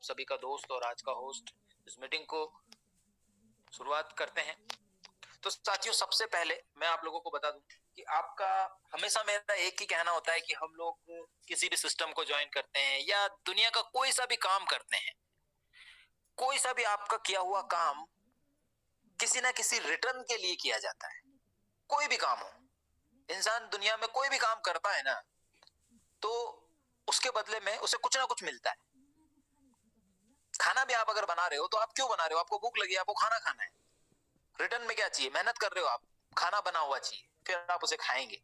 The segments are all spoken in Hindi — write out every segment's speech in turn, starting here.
सभी का दोस्त और आज का होस्ट इस मीटिंग को शुरुआत करते हैं। तो साथियों, सबसे पहले मैं आप लोगों को बता दूं कि आपका हमेशा मेरा एक ही कहना होता है कि हम लोग किसी भी सिस्टम को ज्वाइन करते हैं या दुनिया का कोई सा भी काम करते हैं, कोई सा भी आपका किया हुआ काम किसी ना किसी रिटर्न के लिए किया जाता है। कोई भी काम हो, इंसान दुनिया में कोई भी काम करता है ना, तो उसके बदले में उसे कुछ ना कुछ मिलता है। खाना भी आप अगर बना रहे हो तो आप क्यों बना रहे हो? आपको भूख लगी, आपको खाना खाना है। रिटर्न में क्या चाहिए? मेहनत कर रहे हो आप, खाना बना हुआ चाहिए, फिर आप उसे खाएंगे,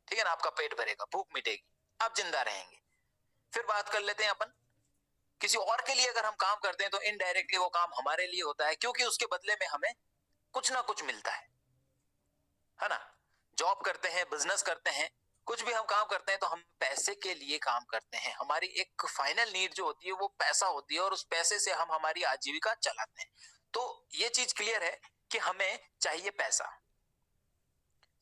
ठीक है ना? आपका पेट भरेगा, भूख मिटेगी, आप जिंदा रहेंगे। फिर बात कर लेते हैं अपन, किसी और के लिए अगर हम काम करते हैं तो इनडायरेक्टली वो काम हमारे लिए होता है, क्योंकि उसके बदले में हमें कुछ ना कुछ मिलता है ना? जॉब करते हैं, बिजनेस करते हैं, कुछ भी हम काम करते हैं तो हम पैसे के लिए काम करते हैं। हमारी एक फाइनल नीड जो होती है वो पैसा होती है और उस पैसे से हम हमारी आजीविका चलाते हैं। तो ये चीज क्लियर है कि हमें चाहिए पैसा,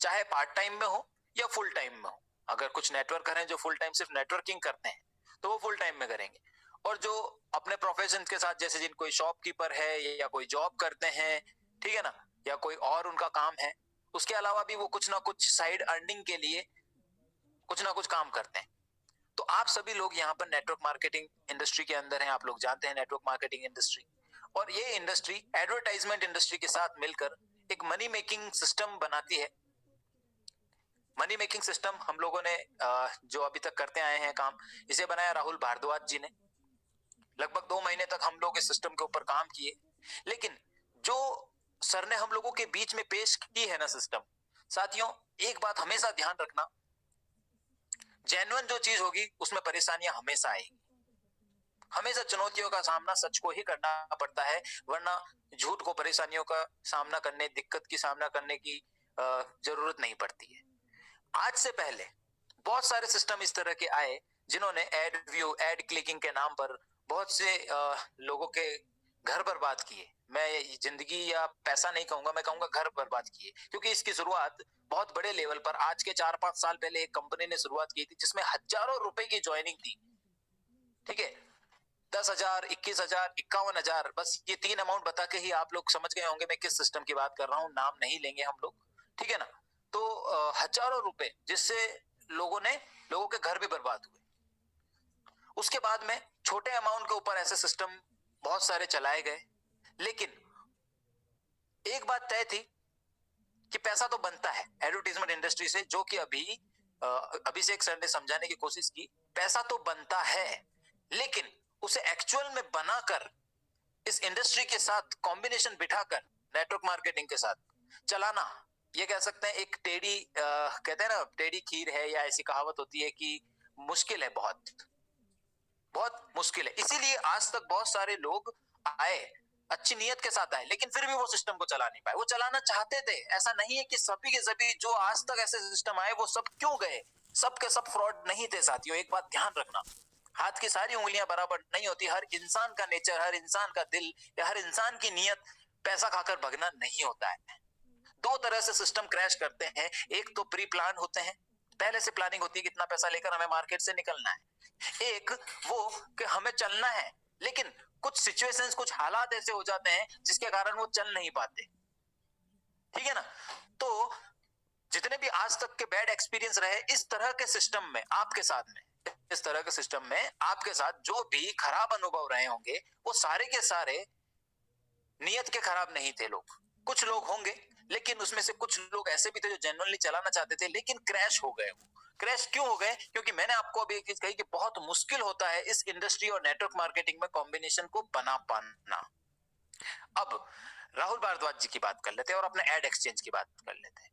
चाहे पार्ट टाइम में हो या फुल टाइम में हो। अगर कुछ नेटवर्कर हैं जो फुल टाइम सिर्फ नेटवर्किंग करते हैं तो वो फुल टाइम में करेंगे, और जो अपने प्रोफेशन के साथ, जैसे जिन कोई शॉपकीपर है या कोई जॉब करते हैं, ठीक है ना, या कोई और उनका काम है, उसके अलावा भी वो कुछ ना कुछ साइड अर्निंग के लिए कुछ ना कुछ काम करते हैं। तो आप सभी लोग यहाँ पर नेटवर्क मार्केटिंग इंडस्ट्री के अंदर हैं। आप लोग जानते हैं नेटवर्क मार्केटिंग इंडस्ट्री, और ये इंडस्ट्री एडवर्टाइजमेंट इंडस्ट्री के साथ मिलकर एक मनी मेकिंग सिस्टम बनाती है। मनी मेकिंग सिस्टम हम लोगों ने जो अभी तक करते आए हैं काम, इसे बनाया राहुल भारद्वाज जी ने। लगभग 2 महीने तक हम लोग इस सिस्टम के ऊपर काम किए, लेकिन जो सर ने हम लोगों के बीच में पेश की है ना सिस्टम, साथियों एक बात हमेशा ध्यान रखना, जेन्युइन जो चीज होगी उसमें परेशानियां हमेशा आएगी। हमेशा चुनौतियों का सामना सच को ही करना पड़ता है, वरना झूठ को परेशानियों का सामना करने, दिक्कत की सामना करने की जरूरत नहीं पड़ती है। आज से पहले बहुत सारे सिस्टम इस तरह के आए जिन्होंने एड व्यू, एड क्लिकिंग के नाम पर बहुत से लोगों के घर बर्बाद किए। मैं जिंदगी या पैसा नहीं कहूंगा, मैं कहूंगा घर बर्बाद किए, क्योंकि इसकी शुरुआत बहुत बड़े लेवल पर आज के 4-5 साल पहले एक कंपनी ने शुरुआत की थी जिसमें हजारों रुपए की ज्वाइनिंग थी। ठीक है, 10,000, 21,000, 51,000, बस ये 3 अमाउंट बता के ही आप लोग समझ गए होंगे मैं किस सिस्टम की बात कर रहा हूँ। नाम नहीं लेंगे हम लोग, ठीक है ना? तो हजारों रुपए, जिससे लोगों के घर भी बर्बाद हुए। उसके बाद में छोटे अमाउंट के ऊपर ऐसे सिस्टम बहुत सारे चलाए गए, लेकिन एक बात तय थी कि पैसा तो बनता है एडवर्टाइजमेंट इंडस्ट्री से, जो कि अभिषेक सर ने समझाने की कोशिश की। पैसा तो बनता है, लेकिन उसे एक्चुअल में बनाकर इस इंडस्ट्री के साथ कॉम्बिनेशन बिठाकर नेटवर्क मार्केटिंग के साथ चलाना, ये कह सकते हैं एक टेढ़ी, कहते हैं ना टेढ़ी खीर है, या ऐसी कहावत होती है कि मुश्किल है, बहुत बहुत मुश्किल है। इसीलिए आज तक बहुत सारे लोग आए, अच्छी नीयत के साथ आए, लेकिन फिर भी वो सिस्टम को चला नहीं पाए। वो चलाना चाहते थे, ऐसा नहीं है कि सभी के सभी जो आज तक ऐसे सिस्टम आए वो सब क्यों गए, सब के सब फ्रॉड नहीं थे साथियों। एक बात ध्यान रखना, हाथ की सारी उंगलियां बराबर नहीं होती। हर इंसान का नेचर, हर इंसान का दिल या हर इंसान की नीयत पैसा खाकर भगना नहीं होता है। 2 तरह से सिस्टम क्रैश करते हैं। एक तो प्री प्लान होते हैं, पहले से प्लानिंग होती है कितना पैसा लेकर हमें मार्केट से निकलना है। एक वो कि हमें चलना है, लेकिन कुछ सिचुएशंस, कुछ हालात ऐसे हो जाते हैं जिसके कारण वो चल नहीं पाते, ठीक है ना? तो जितने भी आज तक के बैड एक्सपीरियंस रहे इस तरह के सिस्टम में आपके साथ में, इस तरह के सिस्टम में आपके साथ जो भी खराब अनुभव रहे होंगे, वो सारे के सारे नियत के खराब नहीं थे लोग। कुछ लोग होंगे, लेकिन उसमें से कुछ लोग ऐसे भी थे जो जेन्युइनली चलाना चाहते थे, लेकिन क्रैश हो गए। वो क्रैश क्यों हो गए? क्योंकि मैंने आपको अभी एक चीज कही कि बहुत मुश्किल होता है इस इंडस्ट्री और नेटवर्क मार्केटिंग में कॉम्बिनेशन को बना पाना। अब राहुल भारद्वाज जी की बात कर लेते हैं और अपने एड एक्सचेंज की बात कर लेते हैं।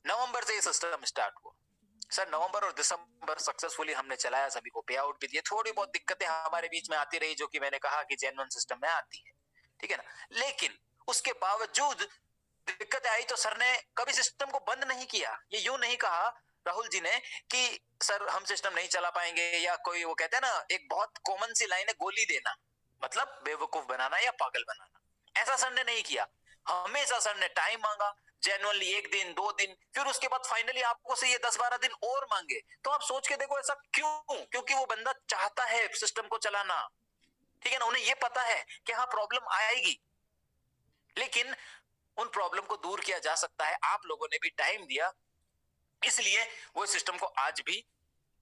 नवंबर से ये सिस्टम स्टार्ट हुआ सर। नवंबर और दिसंबर सक्सेसफुली हमने चलाया, सभी को पे आउट भी दिए। थोड़ी बहुत दिक्कतें हमारे बीच में आती रही, जो कि मैंने कहा कि जेन्युइन सिस्टम में आती है, ठीक है ना? लेकिन उसके बावजूद दिक्कतें आई तो सर ने कभी सिस्टम को बंद नहीं किया। ये यूं नहीं कहा राहुल जी ने कि सर हम सिस्टम नहीं चला पाएंगे, या कोई, वो कहते हैं ना एक बहुत कॉमन सी लाइन है, गोली देना, मतलब बेवकूफ बनाना या पागल बनाना। ऐसा सर ने नहीं किया। हमेशा सर ने टाइम मांगा, जेन्युइनली 1 दिन 2 दिन, फिर उसके बाद फाइनली आपको से ये 10-12 दिन और मांगे। तो आप सोच के देखो ऐसा क्यों? क्योंकि वो बंदा चाहता है सिस्टम को चलाना। ठीक है ना, उन्हें ये पता है कि हाँ प्रॉब्लम आएगी, लेकिन उन प्रॉब्लम को दूर किया जा सकता है। आप लोगों ने भी टाइम दिया, इसलिए वो सिस्टम को आज भी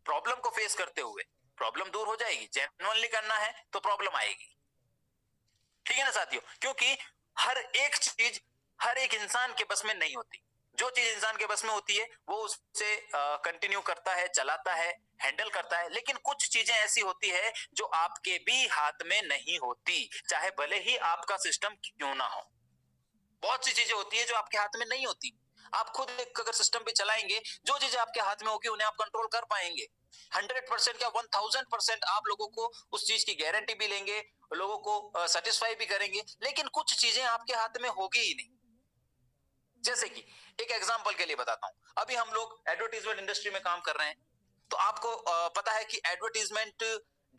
प्रॉब्लम को फेस करते हुए प्रॉब्लम दूर हो जाएगी। जेन्युइनली करना है तो प्रॉब्लम आएगी, ठीक है ना साथियों, क्योंकि हर एक चीज हर एक इंसान के बस में नहीं होती। जो चीज इंसान के बस में होती है वो उससे कंटिन्यू करता है, चलाता है, हैंडल करता है, लेकिन कुछ चीजें ऐसी होती है जो आपके भी हाथ में नहीं होती, चाहे भले ही आपका सिस्टम क्यों ना हो। बहुत सी चीजें होती है जो आपके हाथ में नहीं होती। आप खुद एक अगर सिस्टम पे चलाएंगे, जो चीजें आपके हाथ में होगी उन्हें आप कंट्रोल कर पाएंगे। 100% या 1000% आप लोगों को उस चीज की गारंटी भी लेंगे, लोगों को सेटिस्फाई भी करेंगे, लेकिन कुछ चीजें आपके हाथ में होगी ही नहीं। जैसे कि एक एग्जांपल के लिए बताता हूं, अभी हम लोग एडवर्टाइजमेंट इंडस्ट्री में काम कर रहे हैं, तो आपको पता है कि एडवर्टाइजमेंट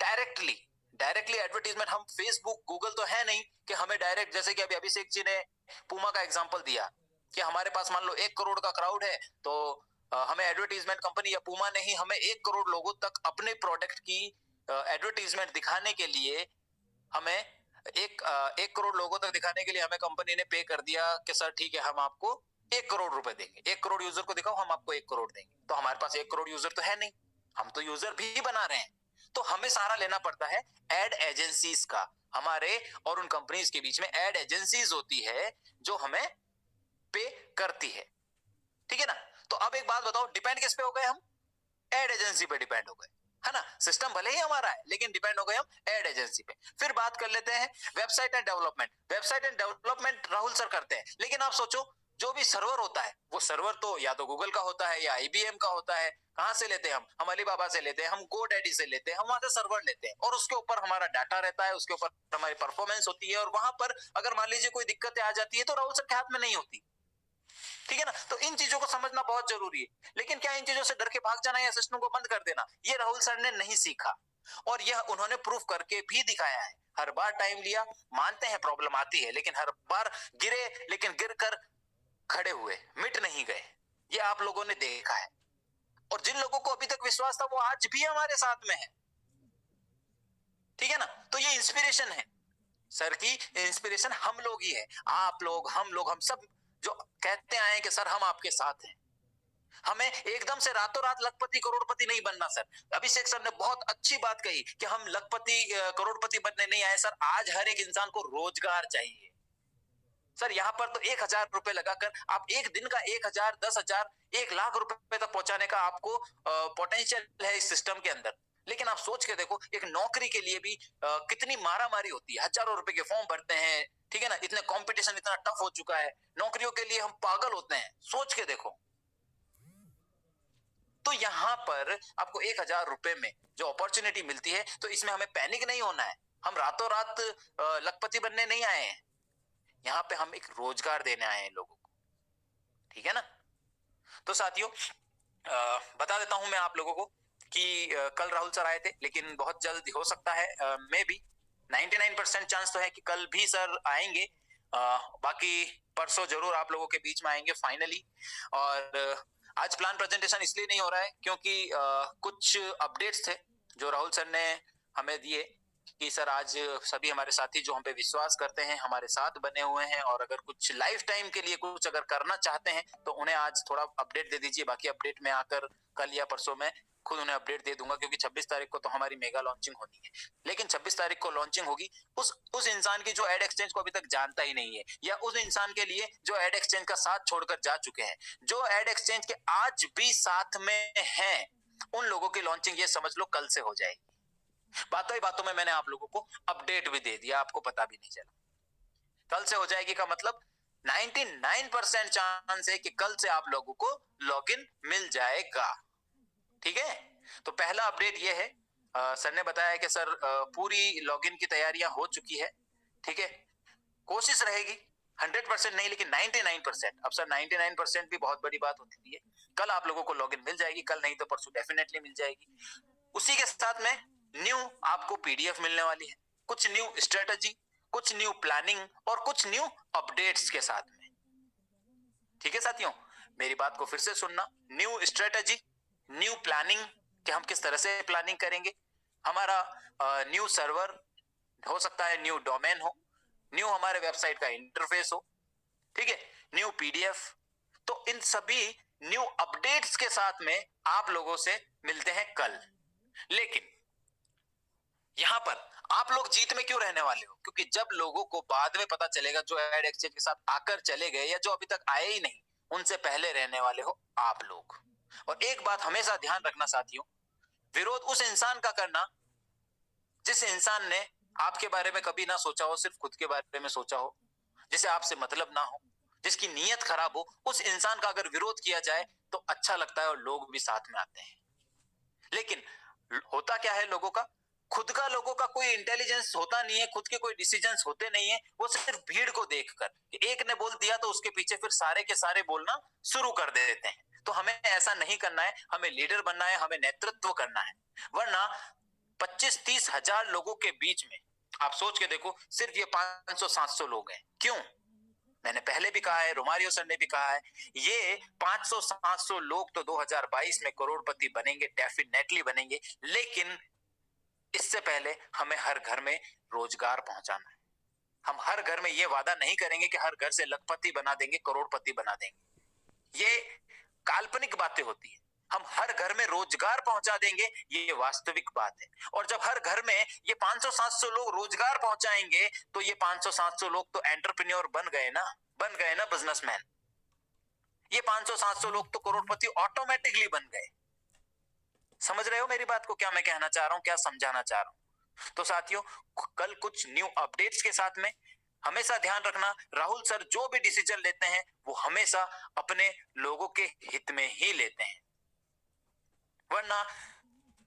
डायरेक्टली डायरेक्टली एडवर्टाइजमेंट, हम फेसबुक गूगल तो है नहीं कि हमें डायरेक्ट, जैसे कि अभी अभिषेक जी ने पूमा का एग्जांपल दिया कि हमारे पास मान लो 1 करोड़ का क्राउड है, तो हमें एडवर्टाइजमेंट कंपनी या पूमा ने ही हमें 1 करोड़ लोगों तक अपने प्रोडक्ट की एडवर्टाइजमेंट दिखाने के लिए हमें एक करोड़ लोगों तक दिखाने के लिए हमें कंपनी ने पे कर दिया कि सर ठीक है, हम आपको 1 करोड़ रुपए देंगे, 1 करोड़ यूजर को दिखाओ, हम आपको 1 करोड़ देंगे। तो हमारे पास 1 करोड़ यूजर तो है नहीं, हम तो यूजर भी बना रहे हैं, तो हमें सहारा लेना पड़ता है एड एजेंसीज का। हमारे और उन कंपनीज के बीच में एड एजेंसीज होती है जो हमें पे करती है, ठीक है ना। तो अब एक बात बताओ, डिपेंड किस पे हो गए हम? एड एजेंसी पे डिपेंड हो गए, है ना। सिस्टम भले ही हमारा है लेकिन डिपेंड हो गए हम एड एजेंसी पे। फिर बात कर लेते हैं website and development. Website and development Rahul sir करते हैं, लेकिन आप सोचो जो भी सर्वर होता है वो सर्वर तो या तो गूगल का होता है या आईबीएम का होता है। कहां से लेते हैं हम अलीबाबा से लेते हैं, हम गोडैडी से लेते हैं, हम वहां से सर्वर लेते हैं और उसके ऊपर हमारा डाटा रहता है, उसके ऊपर हमारी परफॉर्मेंस होती है, और वहां पर अगर मान लीजिए कोई दिक्कतें आ जाती है तो राहुल सर के हाथ में नहीं होती, ठीक है ना। तो इन चीजों को समझना बहुत जरूरी है, लेकिन क्या इन चीजों से डर के भाग जाना या सिस्टम को बंद कर देना, ये राहुल सर ने नहीं सीखा, और यह उन्होंने प्रूफ करके भी दिखाया है। हर बार टाइम लिया, मानते हैं प्रॉब्लम आती है, लेकिन हर बार गिरे, लेकिन गिरकर खड़े हुए, मिट नहीं गए। ये आप लोगों ने देखा है, और जिन लोगों को अभी तक विश्वास था वो आज भी हमारे साथ में है, ठीक है ना। तो ये इंस्पिरेशन है, सर की इंस्पिरेशन हम लोग ही है, आप लोग, हम सब जो कहते आए हैं कि सर हम आपके साथ हैं। हमें एकदम से रातों रात लखपति करोड़पति नहीं बनना सर। अभिषेक सर ने बहुत अच्छी बात कही कि हम लखपति करोड़पति बनने नहीं आए सर, आज हर एक इंसान को रोजगार चाहिए। सर यहाँ पर तो 1000 रुपए लगाकर आप एक दिन का 1000, 10,000, 1 लाख रुपए तक पहुंचाने का आपको पोटेंशियल है इस सिस्टम के अंदर। लेकिन आप सोच के देखो, एक नौकरी के लिए भी कितनी मारामारी होती है, हजारों रुपए के फॉर्म भरते हैं, ठीक है ना। इतने कंपटीशन इतना टफ हो चुका है, नौकरियों के लिए हम पागल होते हैं, सोच के देखो। तो यहां पर आपको 1000 रुपए में जो अपॉर्चुनिटी मिलती है, तो इसमें हमें पैनिक नहीं होना है। हम रातों रात लखपति बनने नहीं आए हैं, यहाँ पे हम एक रोजगार देने आए हैं लोगों को, ठीक है ना। तो साथियों बता देता हूं मैं आप लोगों को कि कल राहुल सर आए थे, लेकिन बहुत जल्द हो सकता है, मे बी 99% चांस तो है कि कल भी सर आएंगे। बाकी परसों जरूर आप लोगों के बीच में आएंगे फाइनली। और आज प्लान प्रेजेंटेशन इसलिए नहीं हो रहा है क्योंकि कुछ अपडेट्स थे जो राहुल सर ने हमें दिए कि सर आज सभी हमारे साथी जो हम पे विश्वास करते हैं हमारे साथ बने हुए हैं, और अगर कुछ लाइफ टाइम के लिए कुछ अगर करना चाहते हैं तो उन्हें आज थोड़ा अपडेट दे दीजिए। बाकी अपडेट में आकर कल या परसों में खुद उन्हें अपडेट दे दूंगा, क्योंकि 26 तारीख को तो हमारी मेगा लॉन्चिंग होनी है। लेकिन 26 तारीख को लॉन्चिंग होगी उस इंसान की जो एड एक्सचेंज को अभी तक जानता ही नहीं है, या उस इंसान के लिए जो एड एक्सचेंज का साथ छोड़कर जा चुके हैं, जो एड एक्सचेंज के आज भी साथ में हैं, उन लोगों की लॉन्चिंग ये समझ लो कल से हो जाएगी। बातों ही बातों में मैंने आप लोगों को अपडेट भी दे दिया, आपको पता भी नहीं चला। कल से हो जाएगी का मतलब 99% चांस है कि कल से आप लोगों को लॉगिन मिल जाएगा, ठीक है। तो पहला अपडेट ये है, सर ने बताया कि सर पूरी लॉगिन की तैयारियां हो चुकी है, ठीक है। कोशिश रहेगी 100% नहीं, लेकिन 99%। अब सर 99% भी बहुत बड़ी बात होती है। कल आप लोगों को लॉगिन मिल जाएगी, कल नहीं तो परसों डेफिनेटली मिल जाएगी। उसी के साथ में न्यू आपको पीडीएफ मिलने वाली है, कुछ न्यू स्ट्रेटजी, कुछ न्यू प्लानिंग और कुछ न्यू अपडेट्स के साथ में, ठीक है साथियों। मेरी बात को फिर से सुनना, न्यू स्ट्रेटजी, न्यू प्लानिंग कि हम किस तरह से प्लानिंग करेंगे, हमारा न्यू सर्वर, हो सकता है न्यू डोमेन हो, न्यू हमारे वेबसाइट का इंटरफेस हो, ठीक है, न्यू पीडीएफ। तो इन सभी न्यू अपडेट्स के साथ में आप लोगों से मिलते हैं कल। लेकिन यहां पर आप लोग जीत में क्यों रहने वाले हो? क्योंकि जब लोगों को बाद में पता चलेगा, जो एड एक्सचेंज के साथ आकर चले गए या जो अभी तक आए ही नहीं, उनसे पहले रहने वाले हो आप लोग। और एक बात हमेशा ध्यान रखना साथियों, विरोध उस इंसान का करना जिस इंसान ने आपके बारे में कभी ना सोचा हो, सिर्फ खुद के बारे में सोचा हो, जिसे आपसे मतलब ना हो, जिसकी नीयत खराब हो, उस इंसान का अगर विरोध किया जाए तो अच्छा लगता है और लोग भी साथ में आते हैं। लेकिन होता क्या है, लोगों का खुद का, लोगों का कोई इंटेलिजेंस होता नहीं है, खुद के कोई डिसीजंस होते नहीं है, वो सिर्फ भीड़ को देखकर एक ने बोल दिया तो उसके पीछे फिर सारे के सारे बोलना शुरू कर देते हैं। तो हमें ऐसा नहीं करना है, हमें लीडर बनना है, हमें नेतृत्व करना है। वरना 25-30 हजार लोगों के बीच में आप सोच के देखो, सिर्फ ये 500-700 लोग हैं। क्यों? मैंने पहले भी कहा है, रोमारियो सर ने भी कहा है, ये 500-700 लोग तो 2022 में करोड़पति बनेंगे, डेफिनेटली बनेंगे। लेकिन इससे पहले हमें हर घर में रोजगार पहुंचाना है। हम हर घर में ये वादा नहीं करेंगे कि हर घर से लखपति बना देंगे, करोड़पति बना देंगे। ये काल्पनिक बातें होती है। हम हर घर में रोजगार पहुंचा देंगे, ये वास्तविक बात है। और जब हर घर में ये 500-700 लोग रोजगार पहुंचाएंगे तो ये 500-700 लोग तो एंटरप्रेन्योर बन गए ना बिजनेसमैन। ये 500-700 लोग तो करोड़पति ऑटोमेटिकली बन गए। समझ रहे हो मेरी बात को, क्या मैं कहना चाह रहा हूं, क्या समझाना चाह रहा हूं? तो साथियों, कल कुछ न्यू अपडेट्स के साथ में हमेशा ध्यान रखना, राहुल सर जो भी डिसीजन लेते हैं वो हमेशा अपने लोगों के हित में ही लेते हैं। वरना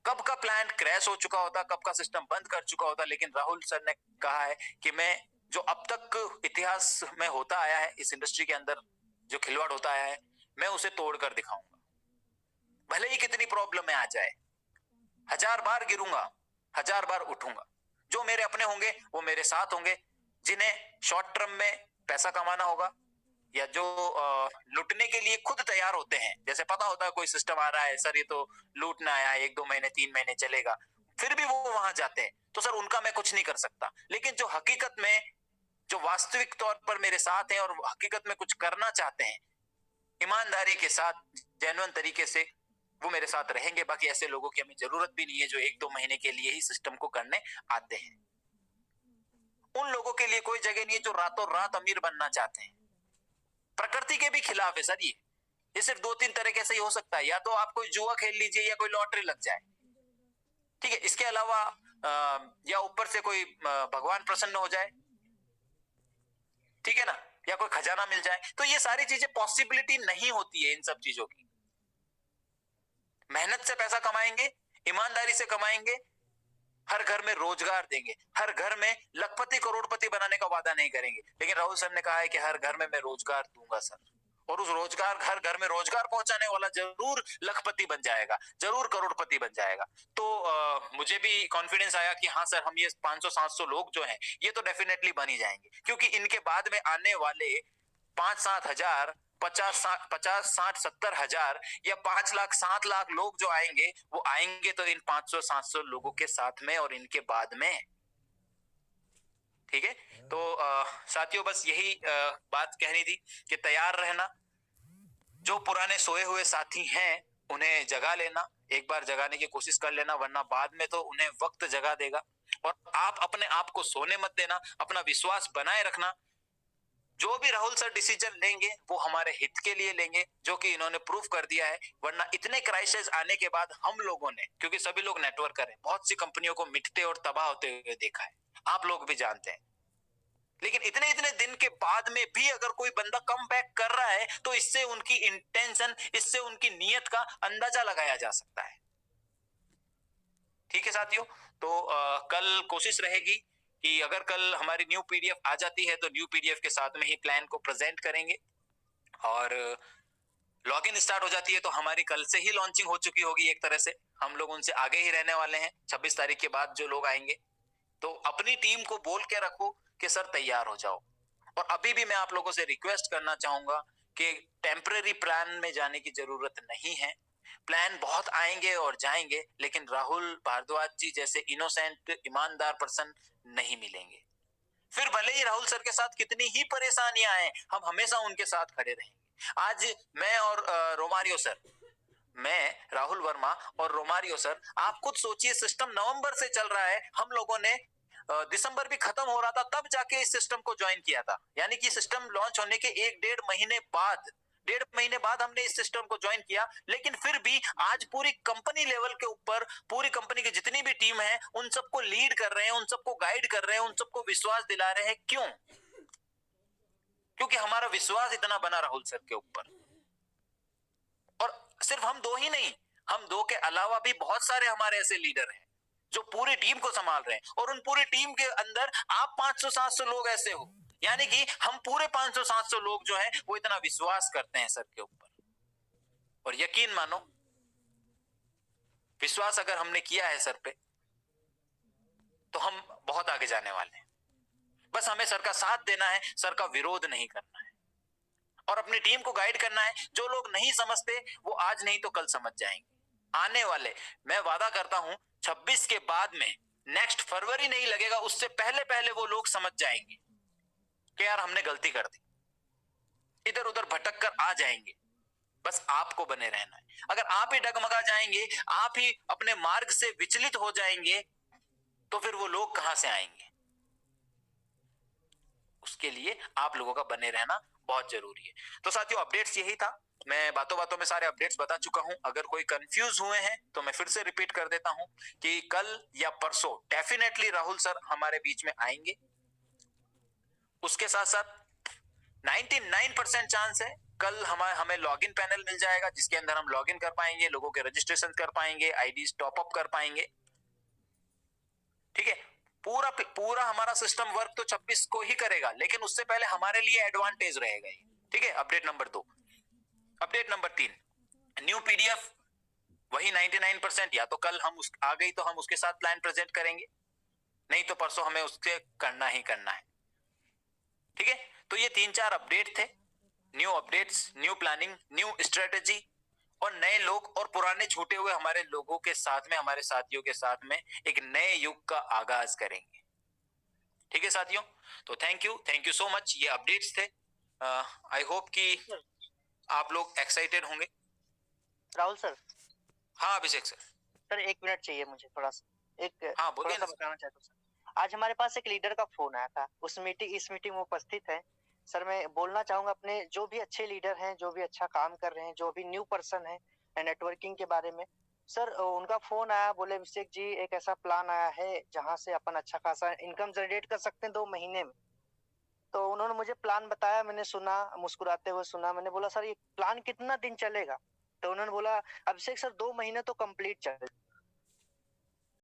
कब का प्लान क्रैश हो चुका होता, कब का सिस्टम बंद कर चुका होता। लेकिन राहुल सर ने कहा है कि मैं जो अब तक इतिहास में होता आया है, इस इंडस्ट्री के अंदर जो खिलवाड़ होता आया है, मैं उसे तोड़कर दिखाऊंगा। भले ही कितनी प्रॉब्लम में आ जाए, 1000 बार गिरूंगा, 1000 बार उठूंगा। जो मेरे अपने होंगे वो मेरे साथ होंगे, जिन्हें शॉर्ट टर्म में पैसा कमाना होगा या जो लूटने के लिए खुद तैयार होते हैं। जैसे पता होता है कोई सिस्टम आ रहा है, सर ये तो लूटना आया है, 1-2 महीने 3 महीने चलेगा, फिर भी वो वहां जाते हैं, तो सर उनका मैं कुछ नहीं कर सकता। लेकिन जो हकीकत में, जो वास्तविक तौर पर मेरे साथ हैं और हकीकत में कुछ करना चाहते हैं, ईमानदारी के साथ, जेन्युइन तरीके से, वो मेरे साथ रहेंगे। बाकी ऐसे लोगों की हमें जरूरत भी नहीं है जो 1-2 महीने के लिए ही सिस्टम को करने आते हैं। उन लोगों के लिए कोई जगह नहीं है जो रातों रात अमीर बनना चाहते हैं। प्रकृति के भी खिलाफ है सर ये सिर्फ 2-3 तरीके से ही हो सकता है। या तो आप कोई जुआ खेल लीजिए या कोई लॉटरी लग जाए, ठीक है। इसके अलावा या ऊपर से कोई भगवान प्रसन्न हो जाए, ठीक है ना, या कोई खजाना मिल जाए। तो ये सारी चीजें पॉसिबिलिटी नहीं होती है इन सब चीजों की। मेहनत से पैसा कमाएंगे, ईमानदारी से कमाएंगे, हर घर में रोजगार देंगे, हर घर में लखपति करोड़पति बनाने का वादा नहीं करेंगे। लेकिन राहुल सर ने कहा है कि हर घर में मैं रोजगार दूंगा सर, और उस रोजगार, हर घर में रोजगार पहुंचाने वाला जरूर लखपति बन जाएगा, जरूर करोड़पति बन जाएगा। तो मुझे भी कॉन्फिडेंस आया कि हाँ सर, हम ये 500-700 लोग जो हैं ये तो डेफिनेटली बन ही जाएंगे। क्योंकि इनके बाद में आने वाले 5-7 हजार, 50-60-70 हजार या 5 लाख 7 लाख लोग जो आएंगे, वो आएंगे तो इन 500-700 लोगों के साथ में और इनके बाद में, ठीक है। तो साथियों, बस यही बात कहनी थी कि तैयार रहना। जो पुराने सोए हुए साथी हैं उन्हें जगा लेना, एक बार जगाने की कोशिश कर लेना, वरना बाद में तो उन्हें वक्त जगा देगा। और आप अपने आप को सोने मत देना, अपना विश्वास बनाए रखना। जो भी राहुल सर डिसीजन लेंगे वो हमारे हित के लिए लेंगे, जो कि इन्होंने प्रूफ कर दिया है। वरना इतने क्राइसिस आने के बाद हम लोगों ने, क्योंकि सभी लोग नेटवर्कर हैं, बहुत सी कंपनियों को मिटते और तबाह होते हुए देखा है, आप लोग भी जानते हैं। लेकिन इतने इतने दिन के बाद में भी अगर कोई बंदा कम बैक कर रहा है तो इससे उनकी इंटेंशन, इससे उनकी नीयत का अंदाजा लगाया जा सकता है। ठीक है साथियों, तो कल कोशिश रहेगी कि अगर कल हमारी न्यू पीडीएफ आ जाती है तो न्यू पीडीएफ के साथ में ही प्लान को प्रेजेंट करेंगे। और लॉगिन स्टार्ट हो जाती है तो हमारी कल से ही लॉन्चिंग हो चुकी होगी। एक तरह से हम लोग उनसे आगे ही रहने वाले हैं। 26 तारीख के बाद जो लोग आएंगे, तो अपनी टीम को बोल के रखो कि सर तैयार हो जाओ। और अभी भी मैं आप लोगों से रिक्वेस्ट करना चाहूंगा कि टेम्पररी प्लान में जाने की जरूरत नहीं है। प्लान बहुत आएंगे और जाएंगे, लेकिन राहुल भारद्वाज जी जैसे इनोसेंट ईमानदार पर्सन नहीं मिलेंगे। फिर भले ही राहुल सर के साथ कितनी ही परेशानियां आए, हम हमेशा उनके साथ खड़े रहेंगे। आज मैं और रोमारियो सर, मैं राहुल वर्मा और रोमारियो सर, आप खुद सोचिए, सिस्टम नवंबर से चल रहा है, हम लोगों ने दिसंबर भी खत्म हो रहा था तब जाके इस सिस्टम को ज्वाइन किया था। यानी कि सिस्टम लॉन्च होने के 1-1.5 महीने बाद हमने इस सिस्टम को ज्वाइन किया, लेकिन फिर भी आज पूरी कंपनी लेवल के ऊपर, पूरी कंपनी की जितनी भी टीम है, उन सबको लीड कर रहे हैं, उन सबको गाइड कर रहे हैं, उन सबको विश्वास दिला रहे हैं। क्यों? क्योंकि हमारा विश्वास इतना बना राहुल सर के ऊपर। और सिर्फ हम दो ही नहीं, हम दो के अलावा भी बहुत सारे हमारे ऐसे लीडर हैं जो पूरी टीम को संभाल रहे हैं, और उन पूरी टीम के अंदर आप 500-700 लोग ऐसे हो, यानी कि हम पूरे 500-700 लोग जो हैं वो इतना विश्वास करते हैं सर के ऊपर। और यकीन मानो, विश्वास अगर हमने किया है सर पे, तो हम बहुत आगे जाने वाले हैं। बस हमें सर का साथ देना है, सर का विरोध नहीं करना है, और अपनी टीम को गाइड करना है। जो लोग नहीं समझते वो आज नहीं तो कल समझ जाएंगे। आने वाले, मैं वादा करता हूं, 26 के बाद में, नेक्स्ट फरवरी नहीं लगेगा उससे पहले पहले वो लोग समझ जाएंगे कि यार हमने गलती कर दी, इधर उधर भटक कर आ जाएंगे। बस आपको बने रहना है। अगर आप ही डगमगा जाएंगे, आप ही अपने मार्ग से विचलित हो जाएंगे, तो फिर वो लोग कहां से आएंगे? उसके लिए आप लोगों का बने रहना बहुत जरूरी है। तो साथियों, अपडेट्स यही था। मैं बातों बातों में सारे अपडेट्स बता चुका हूं। अगर कोई कंफ्यूज हुए हैं तो मैं फिर से रिपीट कर देता हूं कि कल या परसों डेफिनेटली राहुल सर हमारे बीच में आएंगे। उसके साथ साथ 99% चांस है कल हमें लॉगिन पैनल मिल जाएगा, जिसके अंदर हम लॉगिन कर पाएंगे, लोगों के रजिस्ट्रेशन कर पाएंगे, आईडीज टॉप अप कर पाएंगे। ठीक है, पूरा पूरा हमारा सिस्टम वर्क तो 26 को ही करेगा, लेकिन उससे पहले हमारे लिए एडवांटेज रहेगा ये। ठीक है, update number 2। Update number 3, new PDF वही 99%, या तो कल हम आ गई तो हम उसके साथ प्लान प्रेजेंट करेंगे, नहीं तो परसों हमें उससे करना ही करना है। ठीक है, तो ये 3-4 अपडेट थे। New updates, new planning, new strategy, और नए लोग और पुराने छूटे हुए हमारे लोगों के साथ में, हमारे साथियों के साथ में एक नए युग का आगाज करेंगे। ठीक है साथियों, तो थैंक यू सो मच। ये अपडेट्स थे। आई होप कि आप लोग एक्साइटेड होंगे। राहुल सर। हाँ अभिषेक सर। सर 1 मिनट चाहिए मुझे, थोड़ा सा हाँ थोड़ा बोलिए सा ना। बताना चाहता हूँ सर। आज हमारे पास एक लीडर का फोन आया था, इस मीटिंग में उपस्थित है। सर मैं बोलना चाहूंगा अपने जो भी अच्छे लीडर हैं, जो भी अच्छा काम कर रहे हैं, जो भी न्यू पर्सन है नेटवर्किंग के बारे में। सर उनका फोन आया, बोले अभिषेक जी एक ऐसा प्लान आया है जहाँ से अपन अच्छा खासा इनकम जनरेट कर सकते हैं 2 महीने में। तो उन्होंने मुझे प्लान बताया, मैंने सुना, मुस्कुराते हुए सुना। मैंने बोला सर ये प्लान कितना दिन चलेगा? तो उन्होंने बोला अभिषेक सर 2 महीने तो कंप्लीट चलेगा।